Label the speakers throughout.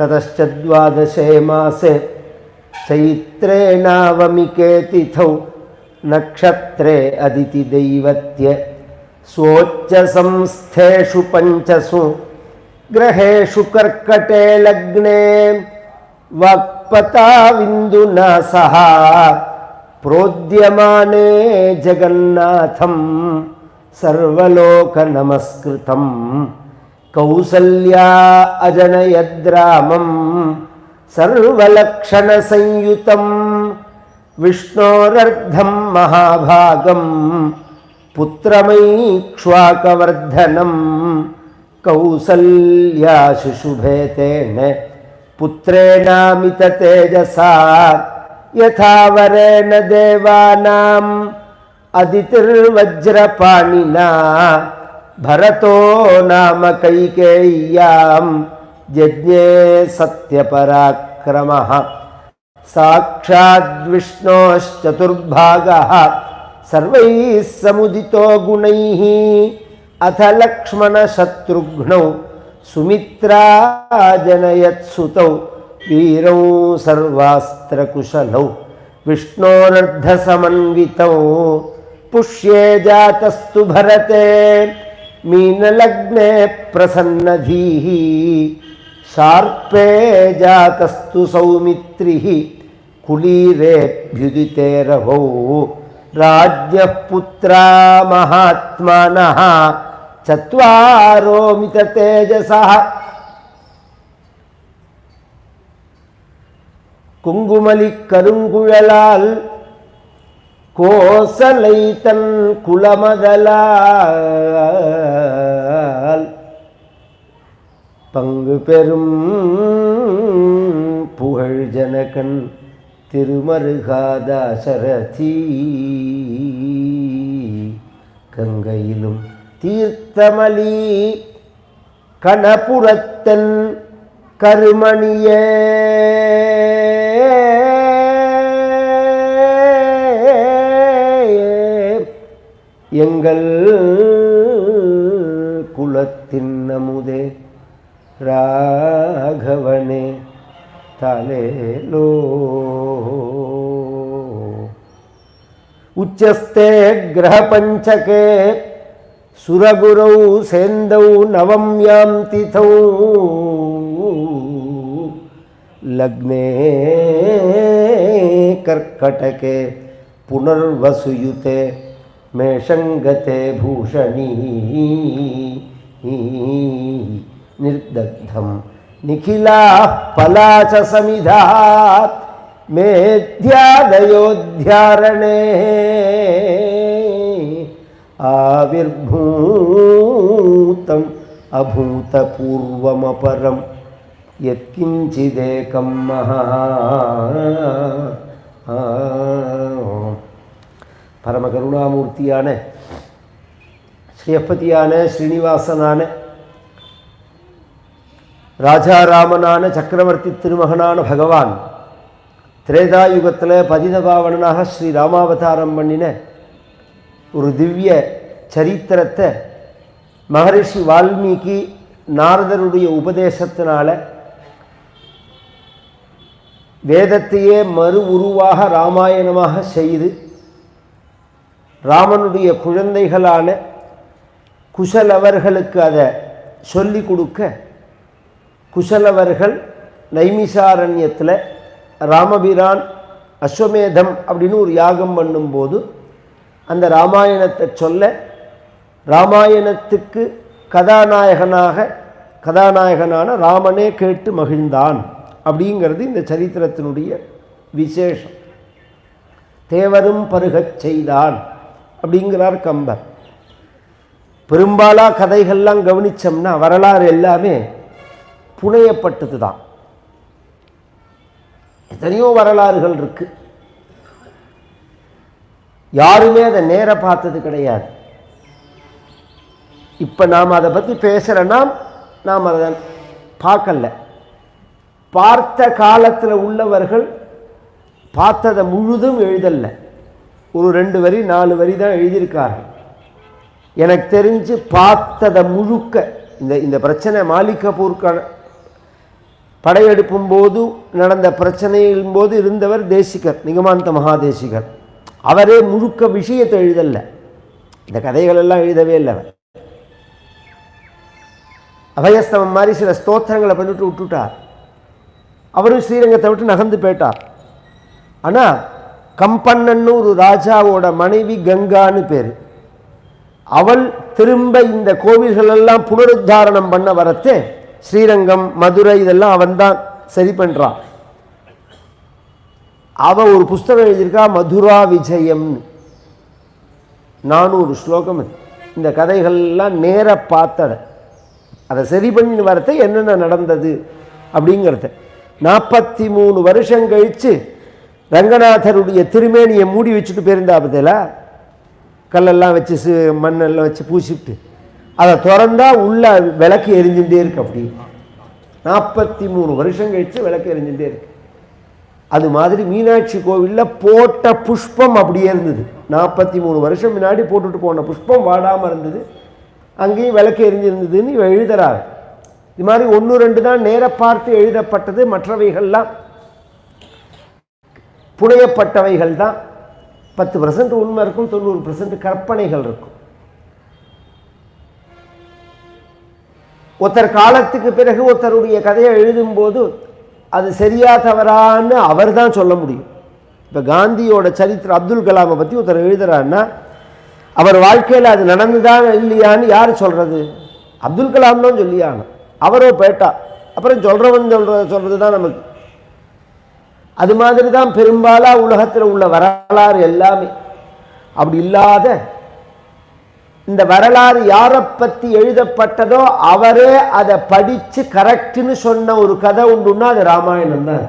Speaker 1: ततश्च द्वादशे मासे चैत्रे नवमिके तिथौ नक्षत्रे अदितिदैवत्य स्वोच्च संस्थेषु पंचसु ग्रहेषु कर्कटे लग्ने वाक्पताविन्दुना सह प्रोद्यमाने जगन्नाथं सर्वलोकनमस्कृतं कौसल्या अजनयद्रामं सर्वलक्षणसंयुतं विष्णोरर्धं महाभागं पुत्रमैक्ष्वाकवर्धनं कौसल्या शुशुभे तेन पुत्रेणामित तेजसा यथा वरेण देवानाम् अदितिर्वज्रपाणिना भरतो नाम कैकेय्यां जज्ञे सत्यपराक्रमः साक्षाद्विष्णोश्चतुर्भागः सर्वैः समुदितो गुणैः अथ लक्ष्मणशत्रुघ्नौ सुमित्राजनयत्सुतौ वीरौ सर्वास्त्रकुशलौ विष्णोरर्धसमन्वितौ पुष्ये जातस्तु भरते मीनलग्ने प्रसन्नधीः शार्पे जातस्तु सौमित्रिः कुलीरेऽभ्युदिते रवौ राज्ञः पुत्रा महात्मानः चत्वारो मित तेजसः कुंगुमलि करुंगुழலால் கோசலைத்தன் குலமதலால் பங்கு பெரும் புகழ் ஜனகன் திருமருகாதாசரதி கங்கையிலும் தீர்த்தமலி கணபுரத்தன் கருமணியே எங்கள் குலத்தின் அமுதே ராகவனே தலேலோ உச்சஸ்தே கிரக பஞ்சகே சுரகுரௌ சேந்தௌ நவம்யாம் திதௌ லக்னே கர்க்கடகே புனர்வசுயுதே மேஷங்கதே பூஷணீ நிர்தக்தம் நிகிலாः பலாச சமிதாத் மேத்யாதயோத்யாரணே ஆவிர்பூதம் அபூதபூர்வமபரம் யத்கிஞ்சிதேகம் மஹா பரம கருணாமூர்த்தியான ஸ்ரீயப்பதியான ஸ்ரீனிவாசனான ராஜாராமனான சக்கரவர்த்தி திருமகனான பகவான் திரேதாயுகத்தில் பதிதபாவனாக ஸ்ரீ ராமாவதாரம் பண்ணின ஒரு திவ்ய சரித்திரத்தை மகரிஷி வால்மீகி நாரதருடைய உபதேசத்தினால வேதத்தையே மறு உருவாக ராமாயணமாக செய்து ராமனுடைய குழந்தைகளான குசலவர்களுக்கு அதை சொல்லி கொடுக்க குசலவர்கள் நைமிசாரண்யத்தில் ராமபிரான் அஸ்வமேதம் அப்படின்னு ஒரு யாகம் பண்ணும்போது அந்த ராமாயணத்தை சொல்ல ராமாயணத்துக்கு கதாநாயகனான ராமனே கேட்டு மகிழ்ந்தான் அப்படிங்கிறது இந்த சரித்திரத்தினுடைய விசேஷம். தேவரும் பருகச் செய்தான் அப்படிங்கிறார் கம்பர். பெரும்பாலாக கதைகள்லாம் கவனித்தோம்னா வரலாறு எல்லாமே புனையப்பட்டது தான். எத்தனையோ வரலாறுகள் இருக்கு, யாருமே அதை நேர பார்த்தது கிடையாது. இப்போ நாம் அதை பற்றி பேசுகிறோன்னா நாம் அதை பார்க்கல. பார்த்த காலத்தில் உள்ளவர்கள் பார்த்ததை முழுதும் எழுதல்ல, ஒரு 2 வரி 4 வரி தான் எழுதியிருக்கார்கள். எனக்கு தெரிஞ்சு பார்த்ததை முழுக்க இந்த பிரச்சனை மாலிக் கபூர் படையெடுப்பும் போது நடந்த பிரச்சனையின் போது இருந்தவர் தேசிகர், நிகமாந்த மகாதேசிகர். அவரே முழுக்க விஷயத்தை எழுதல்ல, இந்த கதைகள் எல்லாம் எழுதவே இல்லை. அவர் அபயஸ்தவம் மாதிரி சில ஸ்தோத்திரங்களை பண்ணிட்டு விட்டுட்டார். அவரும் ஸ்ரீரங்கத்தை விட்டு நகர்ந்து போயிட்டார். ஆனால் கம்பண்ணன்னு ஒரு ராஜாவோட மனைவி கங்கான்னு பேர். அவள் திரும்ப இந்த கோவில்களெல்லாம் புனருத்தாரணம் பண்ண வரத்து ஸ்ரீரங்கம் மதுரை இதெல்லாம் அவன் தான் சரி பண்ணுறான். அவள் ஒரு புஸ்தகம் எழுதியிருக்கா, மதுரா விஜயம்னு. 400 ஸ்லோகம். இந்த கதைகள்லாம் நேர பார்த்ததை அதை சரி பண்ணி வரத்தை என்னென்ன நடந்தது அப்படிங்கிறத 43 வருஷம் கழித்து ரங்கநாதருடைய திருமேனியை மூடி வச்சுட்டு போயிருந்தா பதில கல்லெல்லாம் வச்சு மண்ணெல்லாம் வச்சு பூசிட்டு அதை திறந்தா உள்ள விளக்கு எரிஞ்சுட்டே இருக்கு. அப்படி 43 வருஷம் கழித்து விளக்கு எரிஞ்சுட்டே இருக்கு. அது மாதிரி மீனாட்சி கோவிலில் போட்ட புஷ்பம் அப்படியே இருந்தது. 43 வருஷம் முன்னாடி போட்டுட்டு போன புஷ்பம் வாடாமல் இருந்தது, அங்கேயும் விளக்கு எரிஞ்சிருந்ததுன்னு இவ எழுதுறாரு. இது மாதிரி 1-2 தான் நேர பார்த்து எழுதப்பட்டது. மற்றவைகள்லாம் புனையப்பட்டவைகள் தான். 10% உண்மை இருக்கும், 90% கற்பனைகள் இருக்கும். ஒருத்தர் காலத்துக்கு பிறகு ஒருத்தருடைய கதையை எழுதும்போது அது சரியா தவறான்னு அவர் தான் சொல்ல முடியும். இப்போ காந்தியோட சரித்திரம் அப்துல் கலாமை பற்றி ஒருத்தர் எழுதுறாருன்னா அவர் வாழ்க்கையில் அது நடந்துதான் இல்லையான்னு யார் சொல்கிறது? அப்துல் கலாம் தான் சொல்லியாங்க. அவரோ போயிட்டா அப்புறம் சொல்கிறவன் சொல்கிறது தான் நமக்கு. அது மாதிரி தான் பெரும்பாலாக உலகத்தில் உள்ள வரலாறு எல்லாமே. அப்படி இல்லாத இந்த வரலாறு யாரை பற்றி எழுதப்பட்டதோ அவரே அதை படித்து கரெக்டுன்னு சொன்ன ஒரு கதை உண்டுன்னா அது ராமாயணம் தான்.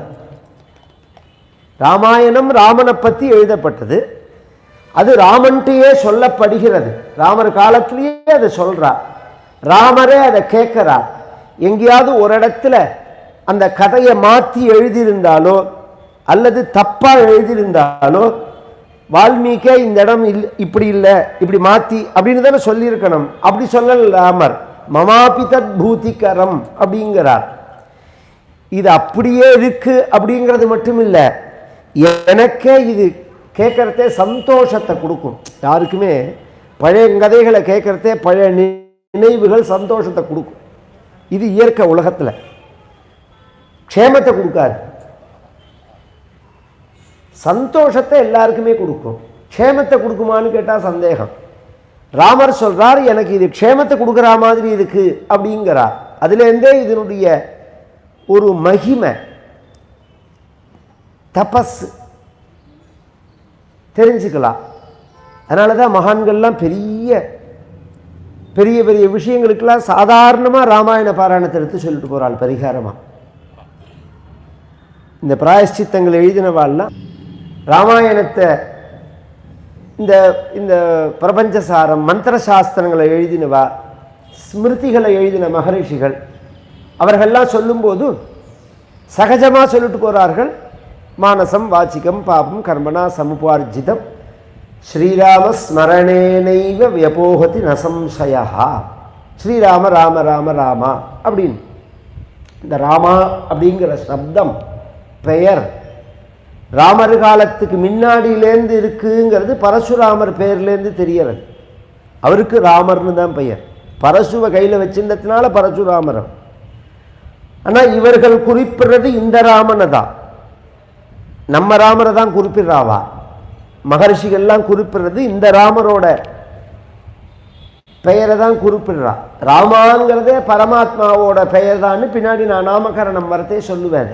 Speaker 1: ராமாயணம் ராமனை பற்றி எழுதப்பட்டது. அது ராமன்ட்டையே சொல்லப்படுகிறது. ராமர் காலத்திலேயே அதை சொல்றார். ராமரே அதை கேட்கிறார். எங்கேயாவது ஒரு இடத்துல அந்த கதையை மாற்றி எழுதியிருந்தாலோ அல்லது தப்பா எழுதியிருந்தாலோ வால்மீகே இந்த இடம் இப்படி இல்லை இப்படி மாற்றி அப்படின்னு தானே சொல்லியிருக்கணும். அப்படி சொல்லல ராமர். மமாபி தத் பூதிகரம் அப்படிங்கிறார். இது அப்படியே இருக்கு அப்படிங்கிறது மட்டும் இல்லை, எனக்கே இது கேட்கறதே சந்தோஷத்தை கொடுக்கும். யாருக்குமே பழைய கதைகளை கேட்கறதே பழைய நினைவுகள் சந்தோஷத்தை கொடுக்கும். இது இயற்கை உலகத்தில் க்ஷேமத்தை கொடுக்காது, சந்தோஷத்தை எல்லாருக்குமே கொடுக்கும். க்ஷேமத்தை கொடுக்குமான்னு கேட்டால் சந்தேகம். ராமர் சொல்றார் எனக்கு இது க்ஷேமத்தை கொடுக்குற மாதிரி இருக்கு அப்படிங்கிறார். அதுலேருந்தே இதனுடைய ஒரு மகிமை தபஸ் தெரிஞ்சுக்கலாம். அதனால தான் மகான்கள்லாம் பெரிய பெரிய பெரிய விஷயங்களுக்கெல்லாம் சாதாரணமாக ராமாயண பாராயணத்தை எடுத்து சொல்லிட்டு போகிறாள் பரிகாரமாக. இந்த பிராயஷ்சித்தங்கள் எழுதினவாள்லாம் ராமாயணத்தை இந்த இந்த பிரபஞ்சசாரம் மந்திர சாஸ்திரங்களை எழுதினவா, ஸ்மிருதிகளை எழுதின மகரிஷிகள் அவர்கள்லாம் சொல்லும்போது சகஜமாக சொல்லிட்டு போகிறார்கள். மானசம் வாச்சிகம் பாபம் கர்மணா சமுபார்ஜிதம் ஸ்ரீராம ஸ்மரணேனைவ வியபோகதி நசம்சயா. ஸ்ரீராம ராம ராம ராமா அப்படின்னு இந்த ராமா அப்படிங்கிற சப்தம் பெயர் ராமர் காலத்துக்கு முன்னாடியிலேருந்து இருக்குங்கிறது பரசுராமர் பெயர்லேருந்து தெரியறது. அவருக்கு ராமர்னு தான் பெயர். பரசுவை கையில் வச்சிருந்ததுனால பரசுராமர். ஆனால் இவர்கள் குறிப்பிடுறது இந்த ராமனை தான், நம்ம ராமரை தான் குறிப்பிடுறாவா. மகர்ஷிகள்லாம் குறிப்பிடுறது இந்த ராமரோட பெயரை தான் குறிப்பிடுறா. ராமாங்கிறதே பரமாத்மாவோட பெயர் தான் பின்னாடி நான் நாமகரணம் வரத்தே சொல்லுவேன்.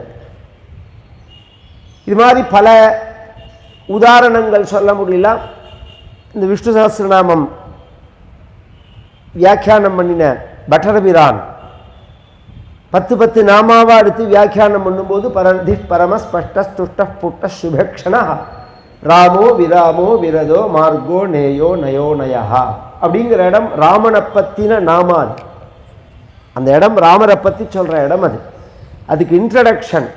Speaker 1: இது மாதிரி பல உதாரணங்கள் சொல்ல முடியல. இந்த விஷ்ணு சஹஸ்ரநாமம் வியாக்கியானம் பண்ணின பட்டரபிரான் 10 நாமாவா எடுத்து வியாக்கியானம் பண்ணும்போது பரந்தி பரமஸ்பஷ்டுஷ்ட புட்ட சுபேக்ஷணா ராமோ விராமோ விரதோ மார்கோ நேயோ நயோ நயா அப்படிங்கிற இடம் ராமனை பற்றின நாமா. அது அந்த இடம் ராமரை பற்றி சொல்கிற இடம். அதுக்கு இன்ட்ரடக்ஷன்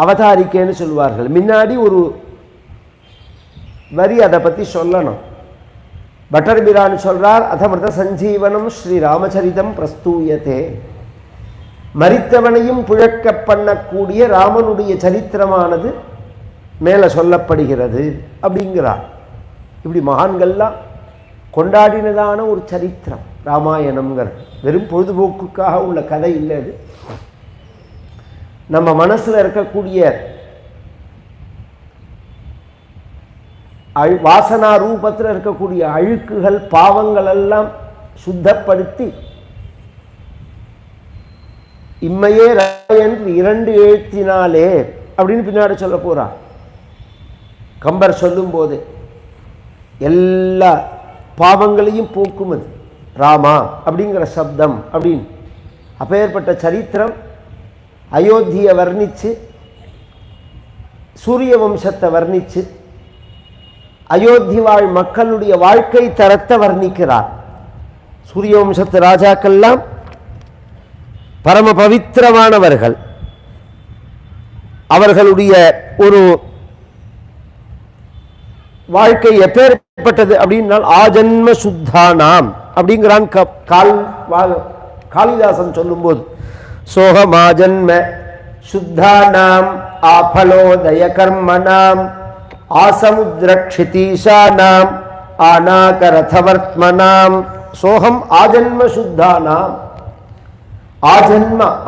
Speaker 1: அவதாரிக்கைன்னு சொல்லுவார்கள். முன்னாடி ஒரு வரி அதை பற்றி சொல்லணும். பட்டர்பிரான் சொல்றார், அதமிருத சஞ்சீவனம் ஸ்ரீ ராமச்சரிதம் பிரஸ்தூயத்தே. மரித்தவனையும் புழக்க பண்ணக்கூடிய ராமனுடைய சரித்திரமானது மேலே சொல்லப்படுகிறது அப்படிங்கிறார். இப்படி மகான்கள்லாம் கொண்டாடினதான ஒரு சரித்திரம் ராமாயணம்ங்கிறது. வெறும் பொழுதுபோக்குக்காக உள்ள கதை இல்லை. அது நம்ம மனசில் இருக்கக்கூடிய வாசனா ரூபத்தில் இருக்கக்கூடிய அழுக்குகள் பாவங்கள் எல்லாம் சுத்தப்படுத்தி இம்மையே என்று 2 எழுத்தினாலே அப்படின்னு பின்னாடி சொல்ல போறார். கம்பர் சொல்லும் போது எல்லா பாவங்களையும் போக்கும் அது ராமா அப்படிங்கிற சப்தம் அப்படின்னு. அப்பேற்பட்ட சரித்திரம் அயோத்தியை வர்ணிச்சு, சூரிய வம்சத்தை வர்ணிச்சு, அயோத்தி வாழ் மக்களுடைய வாழ்க்கை தரத்தை வர்ணிக்கிறார். சூரிய வம்சத்து ராஜாக்கள்லாம் பரம பவித்திரமானவர்கள். அவர்களுடைய ஒரு வாழ்க்கை எப்பேற்பட்டது அப்படின்னால் ஆஜன்ம சுத்தானாம் அப்படிங்கிறான் காளிதாசன் சொல்லும்போது. சோகமாஜன்ம சுத்தானாம் ஆபலோதய கர்மனாம் ஆசமுத்ரக்ஷிதீஷானாம் ஆனாகரதவர்த்மனாம் சோகம் ஆஜன்ம சுத்தானாம்.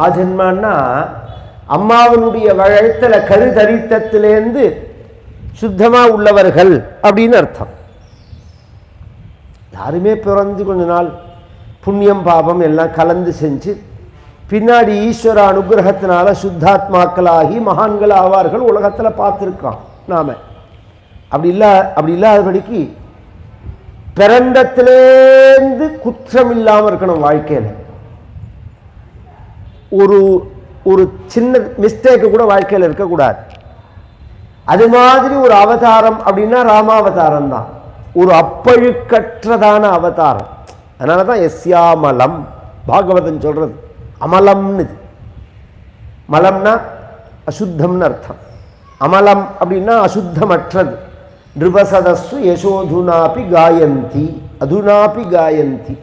Speaker 1: ஆஜன்மான்னா அம்மாவனுடைய வழத்துல கருதரித்தத்திலேருந்து சுத்தமா உள்ளவர்கள் அப்படின்னு அர்த்தம். யாருமே பிறந்து கொஞ்ச நாள் புண்ணியம் பாபம் எல்லாம் கலந்து செஞ்சு பின்னாடி ஈஸ்வர அனுகிரகத்தினால சுத்தாத்மாக்களாகி மகான்கள் ஆவார்கள் உலகத்தில் பார்த்துருக்கான் நாம. அப்படி இல்லாதபடிக்கு பிறந்தத்திலேருந்து குற்றம் இல்லாமல் இருக்கணும் வாழ்க்கையில். ஒரு சின்ன மிஸ்டேக்கு கூட வாழ்க்கையில் இருக்கக்கூடாது. அது மாதிரி ஒரு அவதாரம் அப்படின்னா ராமாவதாரம் தான். ஒரு அப்பழுக்கற்றதான அவதாரம். அதனால தான் எஸ்யாமலம் பாகவதன் சொல்றது அமலம்னு. மலம்னா அசுத்தம்னு அர்த்தம். அமலம் அப்படின்னா அசுத்தமற்றது. நிருபசதஸ்ஸு யசோதுனாபி காயந்தி அதுனாபி காயந்தி.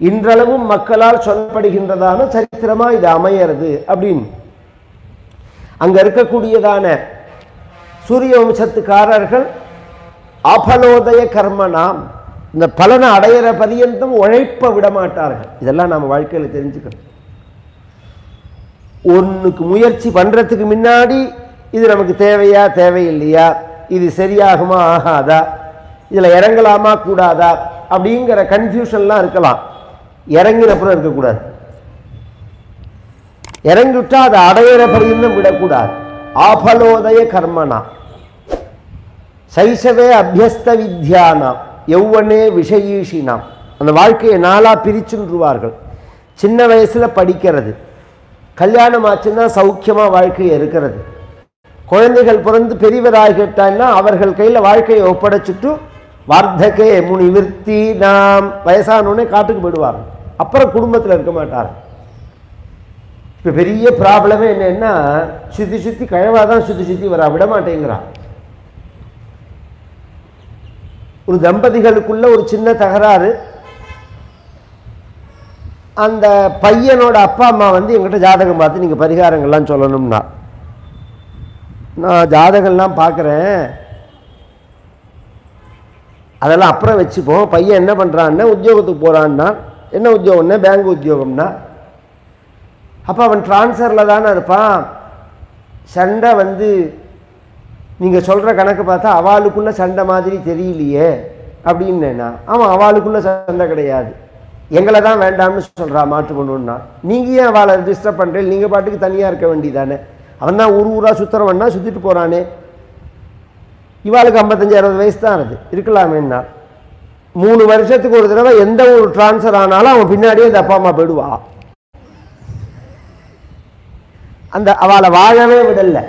Speaker 1: இன்றளவும் மக்களால் சொல்லப்படுகின்றதான சரித்திரமா இது அமையிறது அப்படின்னு. அங்க இருக்கக்கூடியதான சூரிய வம்சத்துக்காரர்கள் ஆபலோதய கர்மனாம், இந்த பலனை அடையிற பரியந்தம் உழைப்ப விட மாட்டார்கள். இதெல்லாம் நம்ம வாழ்க்கையில் தெரிஞ்சுக்கணும். ஒன்றுக்கு முயற்சி பண்றதுக்கு முன்னாடி இது நமக்கு தேவையா தேவையில்லையா, இது சரியாகுமா ஆகாதா, இதில் இறங்கலாமா கூடாதா அப்படிங்கிற கன்ஃபியூஷன்லாம் இருக்கலாம். இறங்கினப்புறம் இருக்கக்கூடாது. இறங்கிவிட்டா அதை அடையிற பரியந்தம் விடக்கூடாது. ஆபலோதய கர்மனா சைசவே அபியஸ்த வித்யானா யௌவனே விஷயீஷினாம். அந்த வாழ்க்கையை நாளா பிரிச்சுருவார்கள். சின்ன வயசுல படிக்கிறது, கல்யாணம் ஆச்சுன்னா சௌக்கியமா வாழ்க்கையை இருக்கிறது, குழந்தைகள் பிறந்து பெரியவராகிட்டான்னா அவர்கள் கையில் வாழ்க்கையை ஒப்படைச்சிட்டு வார்த்தகே முனிவிருத்தி நாம் வயசானோடனே காட்டுக்கு போயிடுவார்கள். அப்புறம் குடும்பத்தில் இருக்க மாட்டார். இப்போ பெரிய ப்ராப்ளமே என்னன்னா சுற்றி கழவாதான் சுற்றி வர விட மாட்டேங்கிறான். ஒரு தம்பதிகளுக்குள்ள ஒரு சின்ன தகராறு. அந்த பையனோட அப்பா அம்மா வந்து எங்கிட்ட ஜாதகம் பார்த்து நீங்கள் பரிகாரங்கள்லாம் சொல்லணும்னா, நான் ஜாதகம்லாம் பார்க்குறேன், அதெல்லாம் அப்புறம் வச்சுப்போம். பையன் என்ன பண்ணுறான்னா உத்தியோகத்துக்கு போகிறான்னா, என்ன உத்தியோகம்னா பேங்க் உத்தியோகம்னா, அப்போ அவன் டிரான்ஸ்ஃபரில் தானே இருப்பான். சண்டை வந்து நீங்கள் சொல்கிற கணக்கு பார்த்தா அவளுக்குள்ள சண்டை மாதிரி தெரியலையே அப்படின்னா, ஆமாம் அவளுக்குள்ள சண்டை கிடையாது, எங்களை தான் வேண்டாம்னு சொல்கிறா மாட்டு கொண்டுன்னா. நீங்கள் ஏன் அவளை டிஸ்டர்ப் பண்ணுறீங்க, நீங்கள் பாட்டுக்கு தனியாக இருக்க வேண்டியதானே. அவன் தான் ஊராக சுற்றுறவன்னா சுற்றிட்டு போகிறானே. இவாளுக்கு 55-60 வயசு தான் அது இருக்கலாமேன்னா. 3 வருஷத்துக்கு ஒரு தடவை எந்த ஒரு டிரான்ஸ்ஃபர் ஆனாலும் அவன் பின்னாடியே அந்த அப்பா அம்மா போயிடுவா. அந்த அவளை வாழவே விடலை.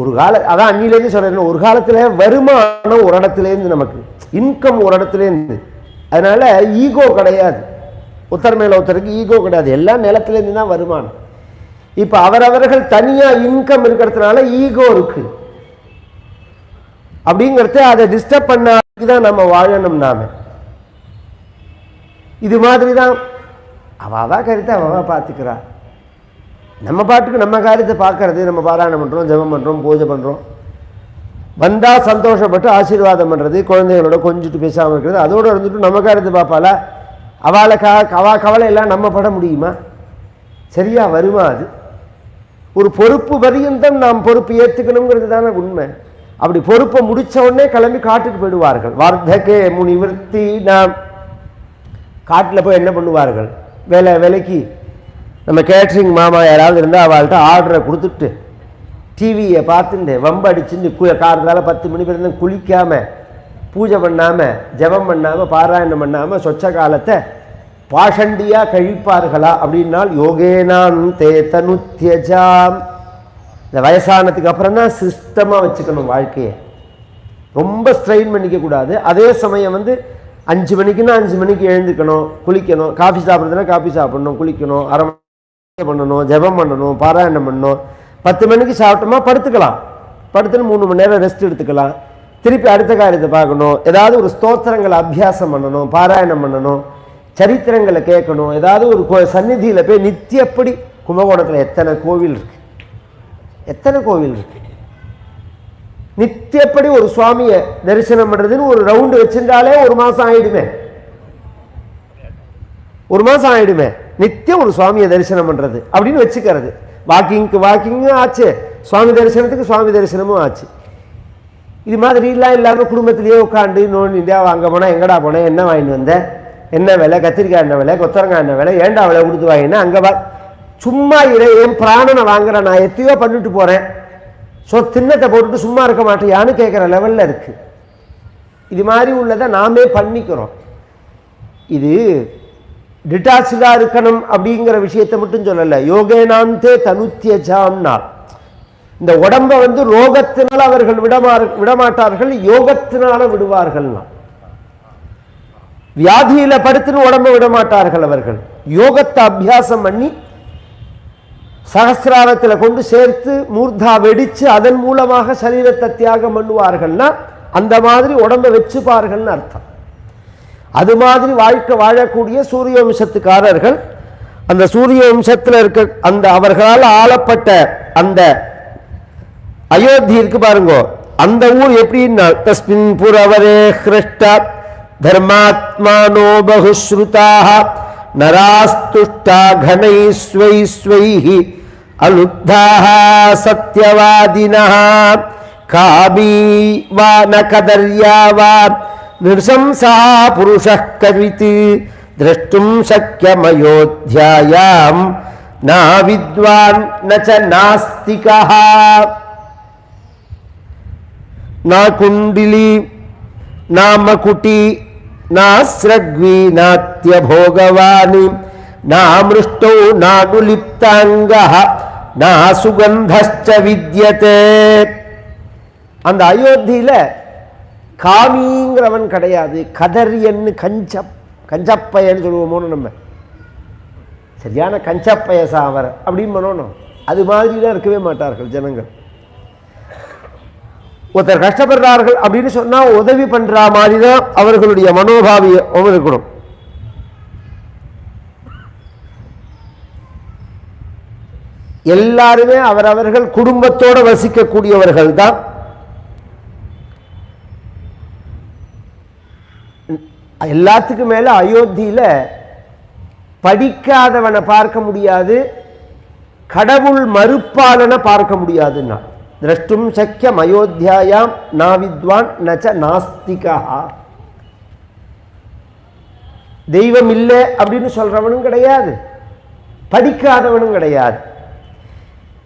Speaker 1: ஒரு அதான் அன்னிலேருந்து சொல்றேன், ஒரு காலத்துல வருமானம் ஒரு இடத்துலேருந்து, நமக்கு இன்கம் ஒரு இடத்துலேருந்து. அதனால ஈகோ கிடையாது, ஒருத்தர் மேல ஒருத்தருக்கு ஈகோ கிடையாது, எல்லா நிலத்திலேருந்து தான் வருமானம். இப்ப அவரவர்கள் தனியா இன்கம் இருக்கிறதுனால ஈகோ இருக்கு அப்படிங்கிறத அதை டிஸ்டர்ப் பண்ணாதான் நம்ம வாழணும். நாம இது மாதிரி தான் அவள் கருத்தை அவள் பார்த்துக்கிறா. நம்ம பாட்டுக்கு நம்ம காரியத்தை பார்க்கறது, நம்ம பாராயணம் பண்ணுறோம், ஜெபம் பண்ணுறோம், பூஜை பண்ணுறோம், வந்தால் சந்தோஷப்பட்டு ஆசீர்வாதம் பண்ணுறது, குழந்தைகளோட கொஞ்சிட்டு பேசாமல் இருக்கிறது, அதோடு இருந்துட்டு நம்ம காரியத்தை பார்ப்பாளா? அவள் கவலை எல்லாம் நம்ம பட முடியுமா? சரியா வருமா? அது ஒரு பொறுப்பு பரியந்தம் நாம் பொறுப்பு ஏற்றுக்கணுங்கிறது தானே உண்மை. அப்படி பொறுப்பை முடித்த உடனே கிளம்பி காட்டுக்கு போயிடுவார்கள். வார்த்தகே முனிவர்த்தி நாம் காட்டில் போய் என்ன பண்ணுவார்கள்? விலைக்கு நம்ம கேட்ரிங் மாமா யாராவது இருந்தால் அவள்கிட்ட ஆர்டரை கொடுத்துட்டு டிவியை பார்த்துட்டு வம்படிச்சுட்டு காலத்தால் 10 மணி பேர் குளிக்காமல், பூஜை பண்ணாமல், ஜெபம் பண்ணாமல், பாராயணம் பண்ணாமல் சொச்ச காலத்தை பாஷண்டியாக கழிப்பார்களா அப்படின்னால் யோகேனாம் தே தனுத்யஜாம். இந்த வயசானதுக்கு அப்புறம் தான் சிஸ்டமாக வச்சுக்கணும் வாழ்க்கையை. ரொம்ப ஸ்ட்ரெயின் பண்ணிக்கக்கூடாது. அதே சமயம் 5 மணிக்குன்னா 5 மணிக்கு எழுந்துக்கணும், குளிக்கணும், காஃபி சாப்பிட்றதுனா காஃபி சாப்பிடணும், குளிக்கணும், அரை பண்ணணும், ஜெபம் பண்ணணும், பாராயணம் பண்ணணும். 10 மணிக்கு சாப்பிட்டோமா படுத்துக்கலாம், படுத்துன்னு 3 மணி நேரம் ரெஸ்ட் எடுத்துக்கலாம், திருப்பி அடுத்த காரியத்தை பார்க்கணும், ஏதாவது ஒரு ஸ்தோத்திரங்களை அபியாசம் பண்ணணும், பாராயணம் பண்ணணும், சரித்திரங்களை கேட்கணும், ஏதாவது ஒரு சந்நிதியில் போய் நித்தியப்படி. கும்பகோணத்தில் எத்தனை கோவில் இருக்கு, எத்தனை கோவில் இருக்கு. நித்தியப்படி ஒரு சுவாமியை தரிசனம் பண்ணுறதுன்னு ஒரு ரவுண்டு வச்சிருந்தாலே 1 மாதம் ஆயிடுமே, 1 மாதம் ஆயிடுமே. நித்தியம் ஒரு சுவாமியை தரிசனம் பண்ணுறது அப்படின்னு வச்சுக்கிறது. வாக்கிங்கும் ஆச்சு, சுவாமி தரிசனத்துக்கு சுவாமி தரிசனமும் ஆச்சு. இது மாதிரிலாம் இல்லாமல் குடும்பத்திலேயே உட்காந்து இந்தியா அங்கே போனால் எங்கடா போனேன், என்ன வாங்கிட்டு வந்தேன், என்ன விலை, கத்திரிக்காய் என்ன விலை, கொத்தரங்காய் என்ன விலை, ஏண்டா விலை கொடுத்து வாங்கினேன், அங்கே சும்மா என் பிராணனை வாங்குறேன், நான் எத்தையோ பண்ணிட்டு போகிறேன், திண்ணத்தை போட்டுட்டு சும்மா இருக்க மாட்டேயான்னு கேட்குற லெவலில் இருக்குது. இது மாதிரி உள்ளதை நாமே பண்ணிக்கிறோம். இது டிட்டாச்சாக இருக்கணும் அப்படிங்கிற விஷயத்தை மட்டும் சொல்லலை. யோகேனாந்தே தனுத்யஜாம்னா இந்த உடம்பை ரோகத்தினால் அவர்கள் விடமாட்டார்கள், யோகத்தினால விடுவார்கள்னா. வியாதியில படுத்துன்னு உடம்பை விடமாட்டார்கள் அவர்கள், யோகத்தை அபியாசம் பண்ணி சகசிராரத்தில் கொண்டு சேர்த்து மூர்தா வெடிச்சு அதன் மூலமாக சரீரத்தை தியாகம் பண்ணுவார்கள்னா அந்த மாதிரி உடம்பை வச்சுப்பார்கள்னு அர்த்தம். அது மாதிரி வாழ்க்கை வாழக்கூடிய சூரிய வம்சத்துக்காரர்கள், அந்த சூரிய வம்சத்தில் இருக்க அந்த அவர்களால் ஆளப்பட்ட அந்த அயோத்தி இருக்கு பாருங்க, அந்த ஊர் எப்படின்னா தஸ்மின் புரவரே ஹ்ருஷ்டா தர்மாத்மானோ பகுஸ்ருதாக நராஸ்துஷ்டா கணைஸ்வைஸ்வைஹி அலுப்தாக சத்யவாதினஹ காபி வா ந கதர்யா வா நிர்சம்சா புருஷः கவித் द्रष्टुं शक्यमयोध्यायां ना विद्वान् न च नास्तिकः ना कुण्डिली ना मकुटी नास्रग्वी नात्यभोगवानि ना मृष्टौ नानुलिप्ताङ्गः ना सुगन्धश्च विद्यते. அந்த அயோத்தியில காமிங்கிறவன் கிடையாது, கதரியன்னு கஞ்சப்பையன்னு சொல்லுவோமோன்னு நம்ம, சரியான கஞ்சப்பைய சாவர் அப்படின்னு பண்ணணும். அது மாதிரிலாம் இருக்கவே மாட்டார்கள் ஜனங்கள். ஒருத்தர் கஷ்டப்படுறார்கள் அப்படின்னு சொன்னா உதவி பண்ற மாதிரி தான் அவர்களுடைய மனோபாவியம் இருக்கணும். எல்லாருமே அவரவர்கள் குடும்பத்தோடு வசிக்கக்கூடியவர்கள் தான். எல்லாத்துக்கும் மேல அயோத்தியில படிக்காதவனை பார்க்க முடியாது, கடவுள் மறுப்பாளனை பார்க்க முடியாதுன்னா திரஷ்டும் சக்கியம் அயோத்தியாயாம் நா வித்வான் நச்ச நாஸ்திகா. தெய்வம் இல்லை அப்படின்னு சொல்றவனும் கிடையாது, படிக்காதவனும் கிடையாது.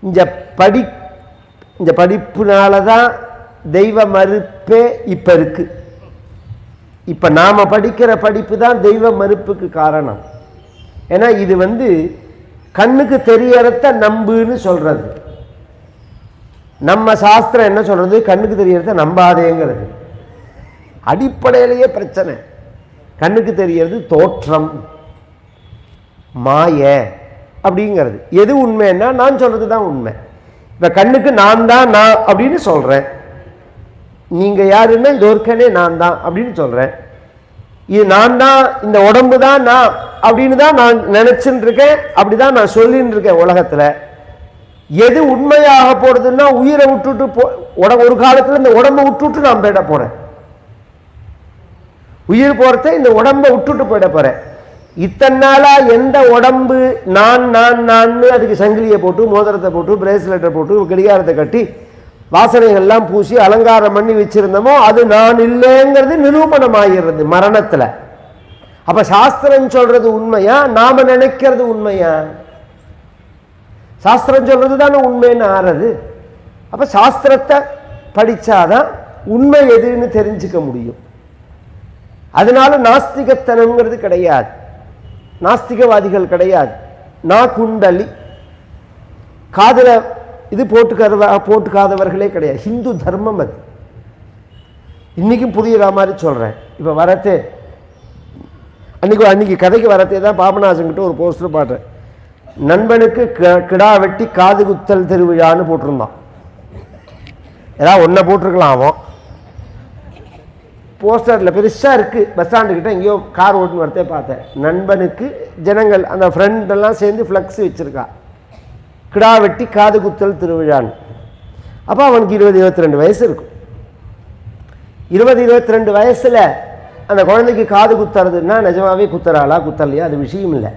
Speaker 1: இந்த படிப்புனாலதான் தெய்வ மறுப்பே இப்ப இருக்கு. இப்ப நாம படிக்கிற படிப்பு தான் தெய்வ மறுப்புக்கு காரணம். ஏன்னா இது கண்ணுக்கு தெரியறத நம்புன்னு சொல்றது. நம்ம சாஸ்திரம் என்ன சொல்றது? கண்ணுக்கு தெரியறத நம்பாதேங்கிறது. அடிப்படையிலேயே பிரச்சனை. கண்ணுக்கு தெரியறது தோற்றம், மாய அப்படிங்கிறது. எது உண்மைன்னா நான் சொல்றது தான் உண்மை. இப்ப கண்ணுக்கு நான் தான் நான் அப்படின்னு சொல்றேன், நீங்க யாருன்னா இதோர்க்கனே நான் தான் அப்படின்னு சொல்றேன். இது நான் தான், இந்த உடம்பு தான் நான் அப்படின்னு தான் நான் நினைச்சுட்டு இருக்கேன், அப்படிதான் நான் சொல்லிட்டு இருக்கேன். உலகத்துல எது உண்மையாக போறதுன்னா உயிரை விட்டுட்டு ஒரு காலத்துல இந்த உடம்பை விட்டுட்டு நான் போயிட போறேன். உயிர் போறத இந்த உடம்பை விட்டுட்டு போயிட போறேன். இத்தனை நாளா எந்த உடம்பு நான் நான் நான் அதுக்கு சங்கிலியை போட்டு மோதிரத்தை போட்டு பிரேஸ்லெட்டை போட்டு கடிகாரத்தை கட்டி வாசனைகள்லாம் பூசி அலங்காரம் பண்ணி வச்சிருந்தோமோ அது நான் இல்லைங்கிறது நிரூபணம் ஆகிறது மரணத்துல. அப்ப சாஸ்திரம் சொல்றது உண்மையா, நாம நினைக்கிறது உண்மையா? சாஸ்திரம் சொல்றது தானே உண்மைன்னு ஆறது. அப்ப சாஸ்திரத்தை படிச்சாதான் உண்மை எதுன்னு தெரிஞ்சுக்க முடியும். அதனால நாஸ்திகத்தனம்ங்கிறது கிடையாது, நாஸ்திகவாதிகள் கிடையாது. நான் குண்டலி காதல இது போட்டுக்காதவர்களே கிடையாது. ஹிந்து தர்மம் அது. இன்னைக்கும் புரியுற மாதிரி சொல்றேன். இப்ப வரத்தே அன்னைக்கு கதைக்கு வரத்தே தான் பாபநாசங்கிட்ட ஒரு போஸ்டர் பாடுறேன். நண்பனுக்கு கிடா வெட்டி காது குத்தல் திருவிழான்னு போட்டிருந்தான். ஏதாவது ஒன்றை போட்டிருக்கலாம். அவன் போஸ்டரில் பெருசாக இருக்குது. பஸ் ஸ்டாண்டுக்கிட்ட எங்கேயோ கார் ஓட்டுன்னு வரத்தே பார்த்தேன். நண்பனுக்கு ஜனங்கள் அந்த ஃப்ரெண்டெல்லாம் சேர்ந்து ஃப்ளக்ஸ் வச்சுருக்கா, கிடா வெட்டி காது குத்தல் திருவிழான்னு. அப்போ அவனுக்கு 20-22 வயசு இருக்கும். 20-22 வயசில் அந்த குழந்தைக்கு காது குத்துறதுன்னா நிஜமாவே குத்துறாளா குத்தலையா அது விஷயம் இல்லை.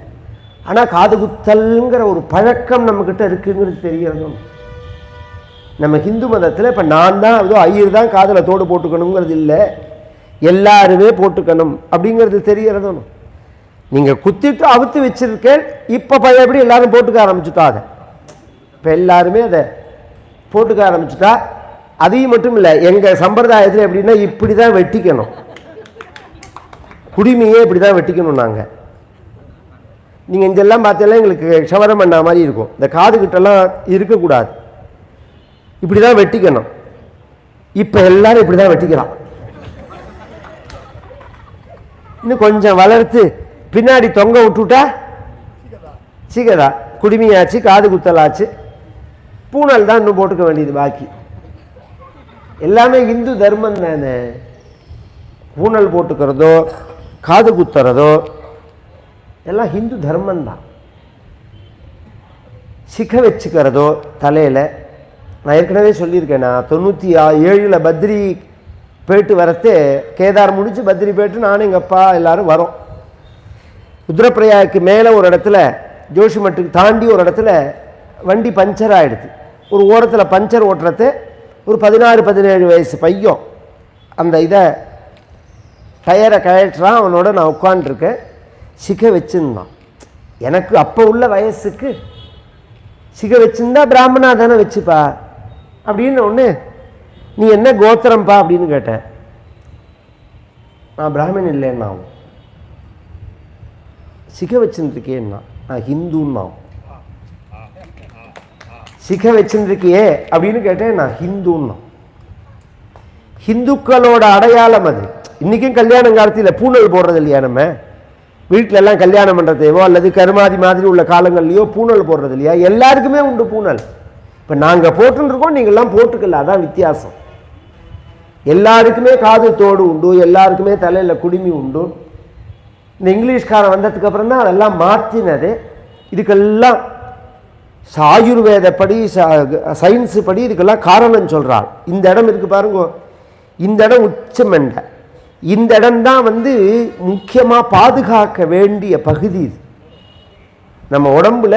Speaker 1: ஆனால் காது குத்தல்ங்கிற ஒரு பழக்கம் நம்மக்கிட்ட இருக்குங்கிறது தெரியறது. நம்ம ஹிந்து மதத்தில் இப்போ நான் தான் ஏதோ ஐயர் தான் காதில் தோடு போட்டுக்கணுங்கிறது இல்லை, எல்லாருமே போட்டுக்கணும் அப்படிங்கிறது தெரியறதும். நீங்கள் குத்திட்டு அவுத்து வச்சிருக்கேன், இப்போ பழையபடி எல்லாரும் போட்டுக்க ஆரம்பிச்சுட்டா. அதை இப்போ எல்லாருமே அதை போட்டுக்க ஆரம்பிச்சுட்டா. அதையும் மட்டும் இல்லை, எங்கள் சம்பிரதாயத்தில் எப்படின்னா இப்படி தான் வெட்டிக்கணும், குடிமையே இப்படி தான் வெட்டிக்கணும். நாங்கள் நீங்கள் இதெல்லாம் பார்த்தீங்கன்னா எங்களுக்கு ஷவரம் பண்ண மாதிரி இருக்கும். இந்த காதுகிட்டெல்லாம் இருக்கக்கூடாது, இப்படி தான் வெட்டிக்கணும். இப்போ எல்லாரும் இப்படி தான் வெட்டிக்கலாம். இன்னும் கொஞ்சம் வளர்த்து பின்னாடி தொங்க விட்டுட்டா சீக்கிரதா குடிமையாச்சு, காது குத்தலாச்சு, பூனல் தான் இன்னும் போட்டுக்க வேண்டியது பாக்கி. எல்லாமே இந்து தர்மம் தானே. பூனல் போட்டுக்கிறதோ காது குத்துறதோ எல்லாம் ஹிந்து தர்மந்தான். சிக்க வச்சுக்கிறதோ தலையில், நான் ஏற்கனவே சொல்லியிருக்கேன். நான் 97 பத்ரி போயிட்டு வரத்தே, கேதார் முடிச்சு பத்ரி போயிட்டு நானும் எங்கள் அப்பா எல்லாரும் வரோம். ருத்ரப்பிரயாக்கு மேலே ஒரு இடத்துல ஜோஷிமட்டுக்கு தாண்டி ஒரு இடத்துல வண்டி பஞ்சர் ஆகிடுது. ஒரு ஓரத்தில் பஞ்சர் ஓட்டுறது ஒரு 16-17 வயசு பையன் அந்த இதை டயரை கழட்டுறான். அவனோட நான் உட்காண்டிருக்கேன். சிக வச்சுருந்தான். எனக்கு அப்போ உள்ள வயசுக்கு சிக வச்சுருந்தா பிராமணா தானே வச்சுப்பா அப்படின்னு ஒன்று. நீ என்ன கோத்திரம்பா அப்படின்னு கேட்டேன். நான் பிராமணன் இல்லைன்னா. சிக வச்சுருக்கேன்னா நான் ஹிந்துன்னா. சிக வச்சுருக்கியே அப்படின்னு கேட்டேன். நான் ஹிந்துன்னா. ஹிந்துக்களோட அடையாளம் அது. இன்றைக்கும் கல்யாணம் காலத்தில் பூனல் போடுறது இல்லையா? நம்ம வீட்டில எல்லாம் கல்யாணம் பண்ணுறதையோ அல்லது கருமாதி மாதிரி உள்ள காலங்கள்லையோ பூனல் போடுறது இல்லையா? எல்லாருக்குமே உண்டு பூனல். இப்போ நாங்கள் போட்டுருக்கோம், நீங்கள்லாம் போட்டுக்கல, அதான் வித்தியாசம். எல்லாருக்குமே காது தோடு உண்டு, எல்லாருக்குமே தலையில் குடுமி உண்டு. இந்த இங்கிலீஷ்காரன் வந்ததுக்கு அப்புறம் தான் அதெல்லாம் மாற்றினது. இதுக்கெல்லாம் ஆயுர்வேதப்படி சயின்ஸு படி இதுக்கெல்லாம் காரணம் சொல்கிறாள். இந்த இடம் இருக்குது பாருங்க, இந்த இடம் உச்சமெண்டை. இந்த இடம்தான் முக்கியமாக பாதுகாக்க வேண்டிய பகுதி. இது நம்ம உடம்புல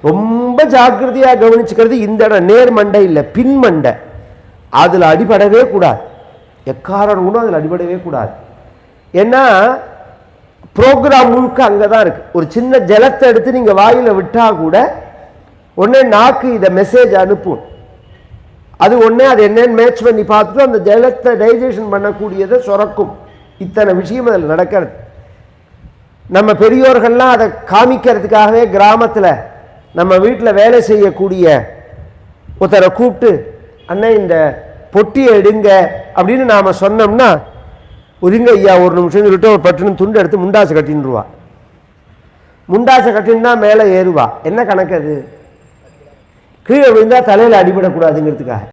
Speaker 1: ரொம்ப ஜாக்கிரதையாக கவனிச்சுக்கிறது இந்த இடம். நேர் மண்டை இல்லை, பின் மண்டை. அதில் அடிபடவே கூடாது, எக்காரணம் கூட அதில் அடிபடவே கூடாது. ஏன்னா ப்ரோக்ராம் முழுக்க அங்கே தான் இருக்குது. ஒரு சின்ன ஜலத்தை எடுத்து நீங்கள் வாயில் விட்டால் கூட உடனே நாக்கு இதை மெசேஜ் அனுப்பும். அது ஒன்றே அது என்னன்னு மேட்ச் பண்ணி பார்த்துட்டு அந்த ஜலத்தை டைஜஷன் பண்ணக்கூடியதை சுரக்கும். இத்தனை விஷயம் அதில் நடக்கிறது. நம்ம பெரியோர்கள்லாம் அதை காமிக்கிறதுக்காகவே கிராமத்தில் நம்ம வீட்டில் வேலை செய்யக்கூடிய ஒருத்தரை கூப்பிட்டு, அண்ணன் இந்த பொட்டியை எடுங்க அப்படின்னு நாம் சொன்னோம்னா, ஒருங்க ஐயா ஒரு நிமிஷம் சொல்லிட்டு ஒரு பட்டுன்னு துண்டு எடுத்து முண்டாசை கட்டின்னுருவா. முண்டாசை கட்டின்னு தான் மேலே ஏறுவா. என்ன கணக்கு அது? கீழே விழுந்தால் தலையில் அடிபடக்கூடாதுங்கிறதுக்காக.